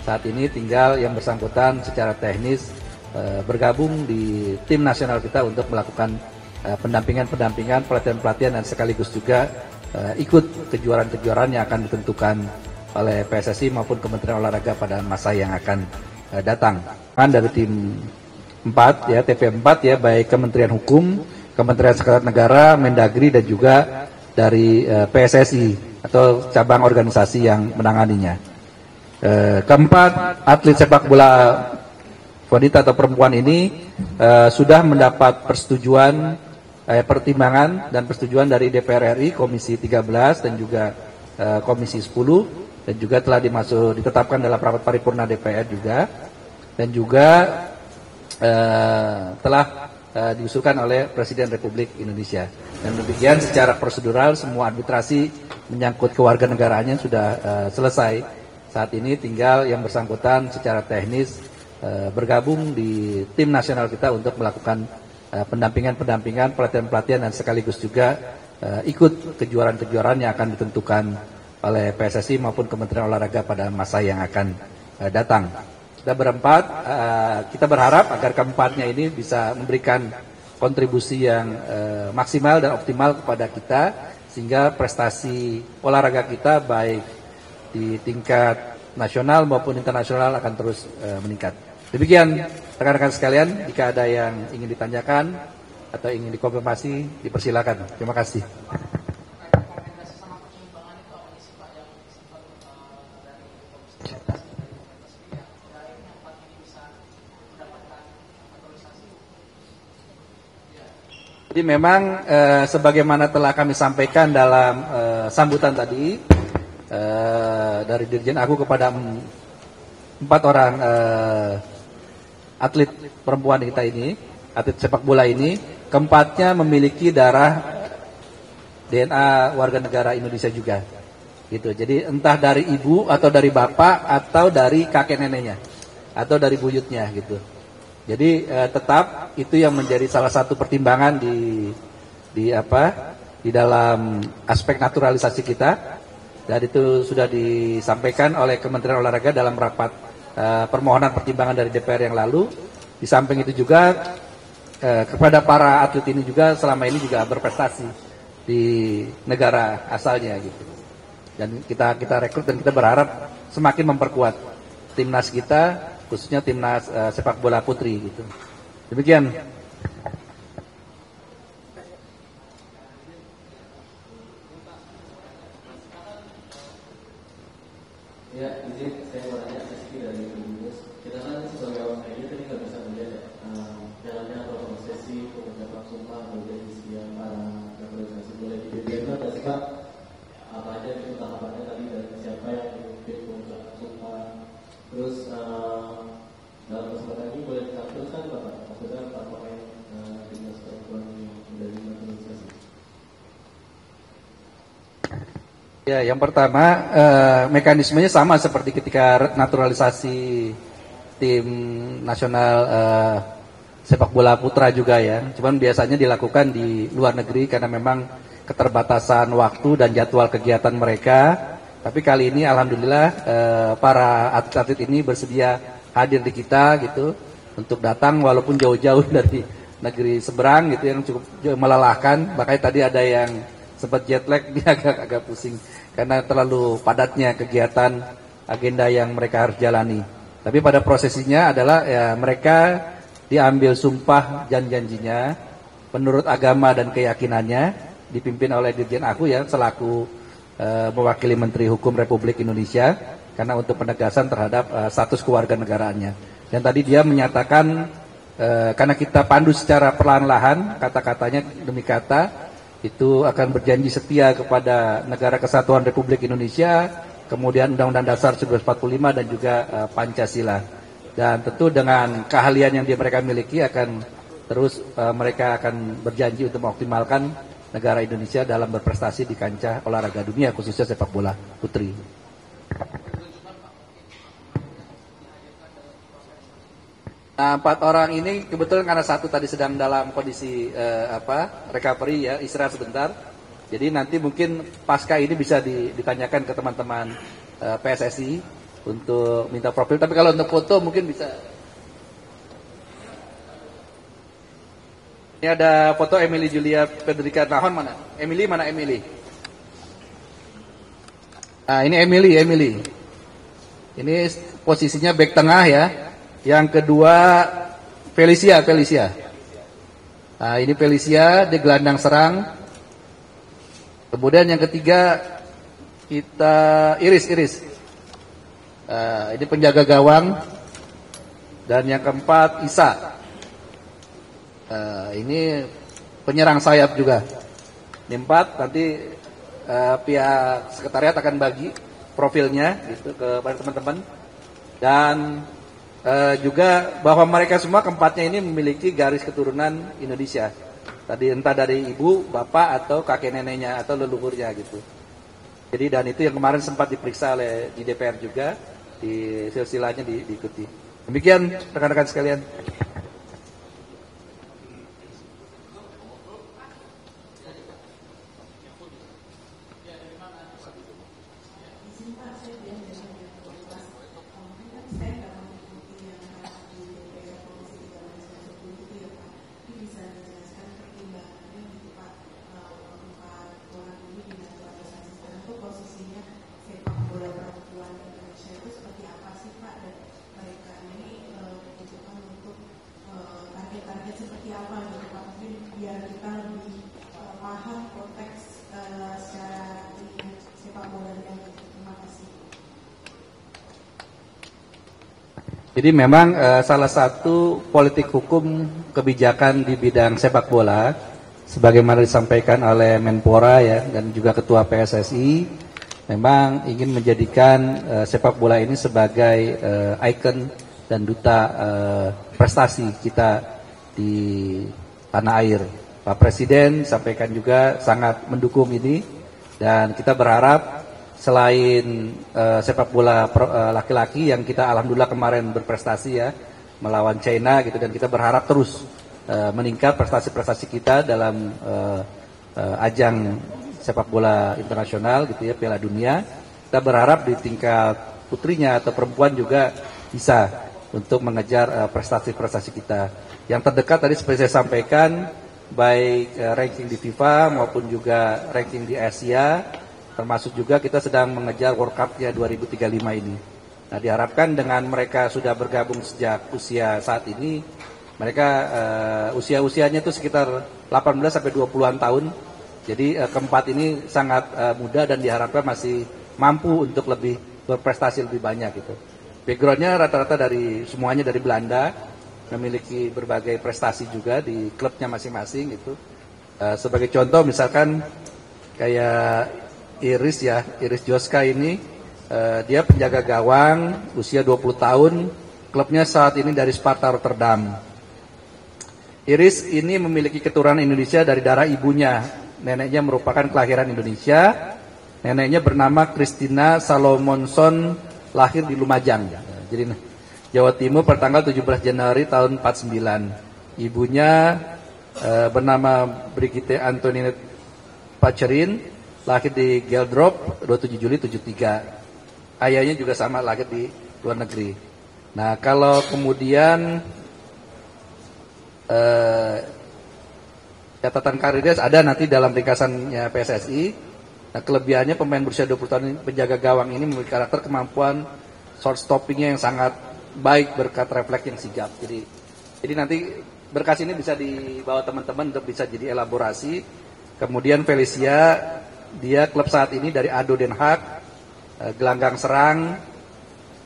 Saat ini tinggal yang bersangkutan secara teknis bergabung di tim nasional kita untuk melakukan pendampingan, pelatihan-pelatihan, dan sekaligus juga ikut kejuaraan-kejuaraan yang akan ditentukan oleh PSSI maupun Kementerian Olahraga pada masa yang akan datang. Dari tim 4 ya, TP4 ya, baik Kementerian Hukum, Kementerian Sekretariat Negara, Mendagri, dan juga dari PSSI atau cabang organisasi yang menanganinya. Keempat, atlet sepak bola wanita atau perempuan ini sudah mendapat persetujuan, pertimbangan dan persetujuan dari DPR RI, Komisi 13 dan juga Komisi 10, dan juga telah ditetapkan dalam rapat paripurna DPR juga, dan juga telah diusulkan oleh Presiden Republik Indonesia. Dan demikian secara prosedural semua administrasi menyangkut kewarganegaraannya sudah selesai. Saat ini tinggal yang bersangkutan secara teknis bergabung di tim nasional kita untuk melakukan pendampingan, pelatihan-pelatihan, dan sekaligus juga ikut kejuaraan-kejuaraan yang akan ditentukan oleh PSSI maupun Kementerian Olahraga pada masa yang akan datang. Kita berempat, kita berharap agar keempatnya ini bisa memberikan kontribusi yang maksimal dan optimal kepada kita, sehingga prestasi olahraga kita baik di tingkat nasional maupun internasional akan terus meningkat. Demikian rekan-rekan sekalian, jika ada yang ingin ditanyakan atau ingin dikonfirmasi, dipersilakan. Terima kasih. Jadi memang sebagaimana telah kami sampaikan dalam sambutan tadi, dari Dirjen Aku kepada 4 orang atlet perempuan kita ini, atlet sepak bola ini, keempatnya memiliki darah DNA warga negara Indonesia juga, gitu. Jadi entah dari ibu atau dari bapak atau dari kakek neneknya atau dari buyutnya, gitu. Jadi tetap itu yang menjadi salah satu pertimbangan di dalam aspek naturalisasi kita. Dan itu sudah disampaikan oleh Kementerian Olahraga dalam rapat permohonan pertimbangan dari DPR yang lalu. Di samping itu juga kepada para atlet ini juga selama ini juga berprestasi di negara asalnya, gitu. Dan kita rekrut dan kita berharap semakin memperkuat timnas kita, khususnya timnas sepak bola putri, gitu. Demikian. Ya, izin saya mau tanya sedikit dari Bungkus. Kita kan sebagai orang media tadi nggak bisa melihat jalannya prosesi pengucapan sumpah atau janji para organisasi boleh diberikan nggak sih Pak? Apa aja itu tahapannya tadi dari siapa yang memimpin pengucapan sumpah? Terus dalam kesempatan ini boleh ditampilkan Pak? Maksudnya Pak pemain timnas perempuan dari naturalisasi. Ya, yang pertama mekanismenya sama seperti ketika naturalisasi tim nasional sepak bola putra juga ya. Cuman biasanya dilakukan di luar negeri karena memang keterbatasan waktu dan jadwal kegiatan mereka. Tapi kali ini alhamdulillah para atlet-atlet ini bersedia hadir di kita, gitu, untuk datang walaupun jauh-jauh dari negeri seberang, gitu, yang cukup melelahkan. Makanya tadi ada yang sempat jet lag, dia agak pusing karena terlalu padatnya kegiatan agenda yang mereka harus jalani. Tapi pada prosesinya adalah ya mereka diambil sumpah janjinya menurut agama dan keyakinannya, dipimpin oleh Dirjen Aku ya selaku mewakili Menteri Hukum Republik Indonesia karena untuk penegasan terhadap status kewarganegaraannya. Dan tadi dia menyatakan karena kita pandu secara perlahan-lahan, kata-katanya demi kata, itu akan berjanji setia kepada Negara Kesatuan Republik Indonesia, kemudian Undang-Undang Dasar 1945 dan juga Pancasila. Dan tentu dengan keahlian yang mereka miliki akan terus mereka akan berjanji untuk mengoptimalkan negara Indonesia dalam berprestasi di kancah olahraga dunia, khususnya sepak bola putri. Nah, 4 orang ini kebetulan karena satu tadi sedang dalam kondisi recovery ya, istirahat sebentar. Jadi nanti mungkin pasca ini bisa ditanyakan ke teman-teman PSSI untuk minta profil. Tapi kalau untuk foto mungkin bisa. Ini ada foto Emily Julia Federica Nahon mana? Emily mana Emily? Nah, ini Emily. Ini posisinya back tengah ya. Yang kedua Felicia. Nah, ini Felicia di gelandang serang. Kemudian yang ketiga kita Iris. Ini penjaga gawang. Dan yang keempat Isa. Ini penyerang sayap juga. Ini 4, nanti pihak sekretariat akan bagi profilnya gitu kepada teman-teman. Dan juga bahwa mereka semua keempatnya ini memiliki garis keturunan Indonesia. Tadi entah dari ibu, bapak atau kakek neneknya atau leluhurnya gitu. Jadi dan itu yang kemarin sempat diperiksa oleh di DPR juga, di silsilahnya diikuti. Demikian rekan-rekan sekalian. Jadi memang salah satu politik hukum kebijakan di bidang sepak bola, sebagaimana disampaikan oleh Menpora ya dan juga Ketua PSSI, memang ingin menjadikan sepak bola ini sebagai ikon dan duta prestasi kita di tanah air. Pak Presiden sampaikan juga sangat mendukung ini dan kita berharap selain sepak bola laki-laki yang kita alhamdulillah kemarin berprestasi ya melawan China gitu dan kita berharap terus meningkat prestasi-prestasi kita dalam ajang sepak bola internasional gitu ya Piala Dunia. Kita berharap di tingkat putrinya atau perempuan juga bisa untuk mengejar prestasi-prestasi kita. Yang terdekat tadi seperti saya sampaikan baik ranking di FIFA maupun juga ranking di Asia. Termasuk juga kita sedang mengejar World Cup-nya 2035 ini. Nah, diharapkan dengan mereka sudah bergabung sejak usia saat ini, mereka usia-usianya itu sekitar 18 sampai 20-an tahun. Jadi keempat ini sangat muda dan diharapkan masih mampu untuk lebih berprestasi lebih banyak gitu. Background-nya rata-rata semuanya dari Belanda, memiliki berbagai prestasi juga di klubnya masing-masing gitu. Sebagai contoh misalkan kayak Iris Joska ini dia penjaga gawang usia 20 tahun, klubnya saat ini dari Sparta Rotterdam. Iris ini memiliki keturunan Indonesia dari darah ibunya. Neneknya merupakan kelahiran Indonesia. Neneknya bernama Christina Salomonson, lahir di Lumajang. Jadi Jawa Timur pada tanggal 17 Januari tahun 49. Ibunya bernama Brigitte Antoinette Pacerin, lahir di Geldrop 27 Juli 73. Ayahnya juga sama lahir di luar negeri. Nah, kalau kemudian catatan karirnya ada nanti dalam ringkasannya PSSI. Nah, kelebihannya pemain berusia 20 tahun ini, penjaga gawang ini memiliki karakter kemampuan short stoppingnya yang sangat baik berkat refleks yang sigap. Jadi nanti berkas ini bisa dibawa teman-teman untuk bisa jadi elaborasi. Kemudian Felicia, dia klub saat ini dari ADO Den Haag, gelanggang serang.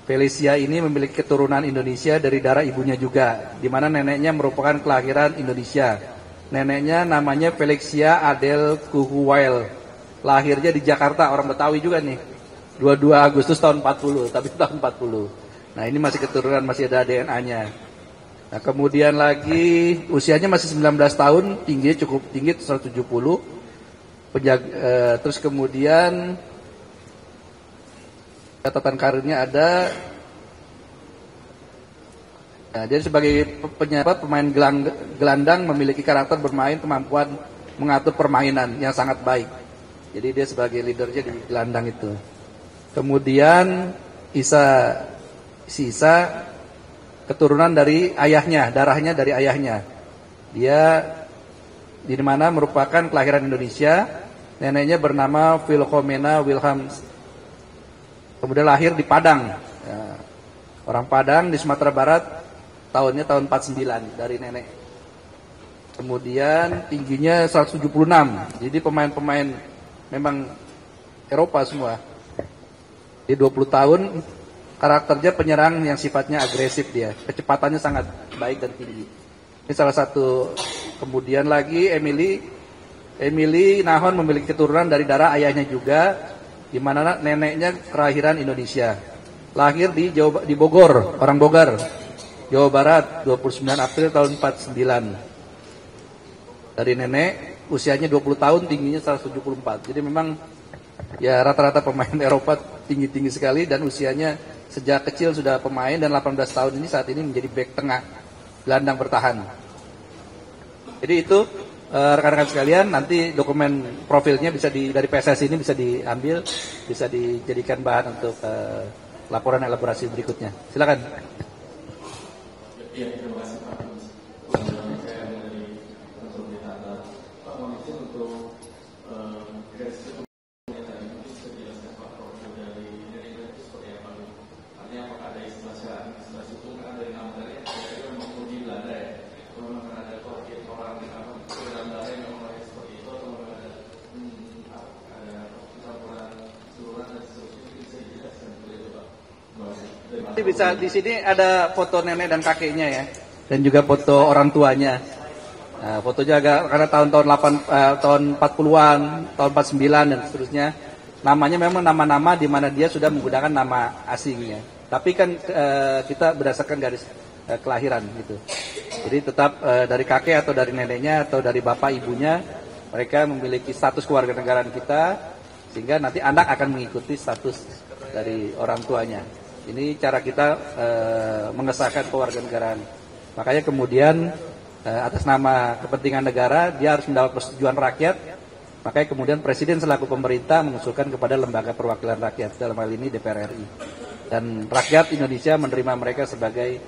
Felicia ini memiliki keturunan Indonesia dari darah ibunya juga, di mana neneknya merupakan kelahiran Indonesia. Neneknya namanya Felicia Adel Kuhuwail, lahirnya di Jakarta, orang Betawi juga nih, 22 Agustus tahun 40, tapi tahun 40. Nah ini masih keturunan, masih ada DNA-nya. Nah kemudian lagi usianya masih 19 tahun, tingginya cukup tinggi 170. Terus kemudian catatan karirnya ada. Nah, dia sebagai pemain gelandang memiliki karakter bermain, kemampuan mengatur permainan yang sangat baik. Jadi dia sebagai leadernya di gelandang itu. Kemudian si Isa keturunan dari ayahnya, darahnya dari ayahnya. Dia di mana merupakan kelahiran Indonesia, neneknya bernama Philomena Wilhelms. Kemudian lahir di Padang. Ya, orang Padang di Sumatera Barat, tahun 49 dari nenek. Kemudian tingginya 176. Jadi pemain-pemain memang Eropa semua. Di 20 tahun, karakternya penyerang yang sifatnya agresif dia. Kecepatannya sangat baik dan tinggi. Ini salah satu. Kemudian lagi Emily Nahon memiliki keturunan dari darah ayahnya juga, di mana neneknya kelahiran Indonesia. Lahir di Bogor, orang Bogor, Jawa Barat, 29 April tahun 49. Dari nenek, usianya 20 tahun, tingginya 174. Jadi memang ya rata-rata pemain Eropa tinggi-tinggi sekali dan usianya sejak kecil sudah pemain, dan 18 tahun ini saat ini menjadi bek tengah, gelandang bertahan. Jadi itu rekan-rekan sekalian, nanti dokumen profilnya bisa dari PSSI ini bisa diambil, bisa dijadikan bahan untuk laporan elaborasi berikutnya. Silakan. Iya, terima kasih Pak. Saya dari Konsultata. Pak, mohon izin untuk garis ketemunya tadi mungkin bisa dijelaskan Pak profil dari Indonesia itu seperti apa? Artinya apakah ada istilah hukum kan dari nama dari saya memang di Belanda ya? Memang ada wakil orang apa Belanda yang memang lahir seperti itu, atau memang ada campuran seluruh dan seterusnya, bisa dijelaskan seperti itu Pak? Jadi bisa di sini ada foto nenek dan kakeknya ya, dan juga foto orang tuanya. Nah, fotonya agak karena tahun-tahun 40-an, tahun 49 dan seterusnya. Namanya memang nama-nama di mana dia sudah menggunakan nama asingnya. Tapi kan kita berdasarkan garis kelahiran gitu. Jadi tetap dari kakek atau dari neneknya atau dari bapak ibunya, mereka memiliki status kewarganegaraan kita, sehingga nanti anak akan mengikuti status dari orang tuanya. Ini cara kita mengesahkan kewarganegaraan. Makanya kemudian atas nama kepentingan negara dia harus mendapat persetujuan rakyat. Makanya kemudian Presiden selaku pemerintah mengusulkan kepada lembaga perwakilan rakyat, dalam hal ini DPR RI. Dan rakyat Indonesia menerima mereka sebagai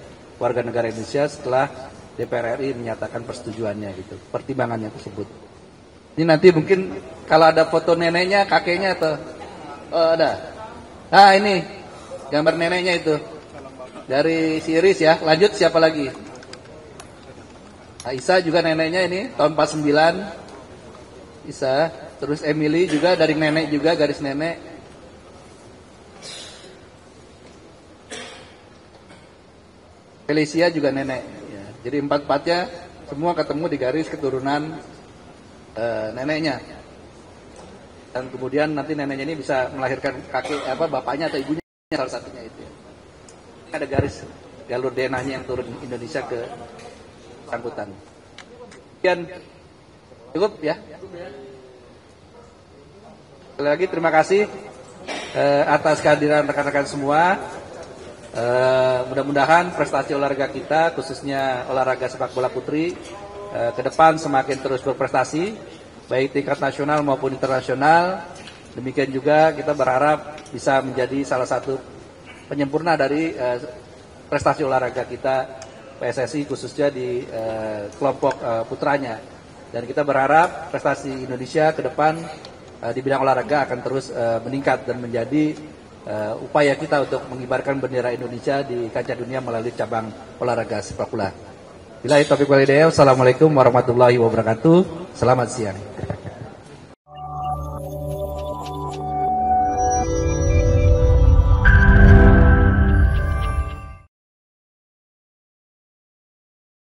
warga negara Indonesia setelah DPR RI menyatakan persetujuannya gitu, pertimbangannya tersebut. Ini nanti mungkin kalau ada foto neneknya, kakeknya atau ada. Ah ini gambar neneknya itu dari si Iris ya. Lanjut siapa lagi? Isa juga neneknya ini tahun 49. Isa, terus Emily juga dari nenek juga, garis nenek. Felicia juga nenek ya. Jadi empat-empatnya semua ketemu di garis keturunan neneknya. Dan kemudian nanti neneknya ini bisa melahirkan kakek bapaknya atau ibunya, salah satunya itu. Ada garis jalur DNA-nya yang turun Indonesia ke angkutan. Sekian cukup ya. Sekali lagi terima kasih atas kehadiran rekan-rekan semua. Mudah-mudahan prestasi olahraga kita, khususnya olahraga sepak bola putri, ke depan semakin terus berprestasi, baik tingkat nasional maupun internasional. Demikian juga kita berharap bisa menjadi salah satu penyempurna dari prestasi olahraga kita PSSI, khususnya di kelompok putranya. Dan kita berharap prestasi Indonesia ke depan di bidang olahraga akan terus meningkat dan menjadi upaya kita untuk mengibarkan bendera Indonesia di kancah dunia melalui cabang olahraga sepak bola. Billahi taufiq wal hidayah. Wassalamualaikum warahmatullahi wabarakatuh. Selamat siang.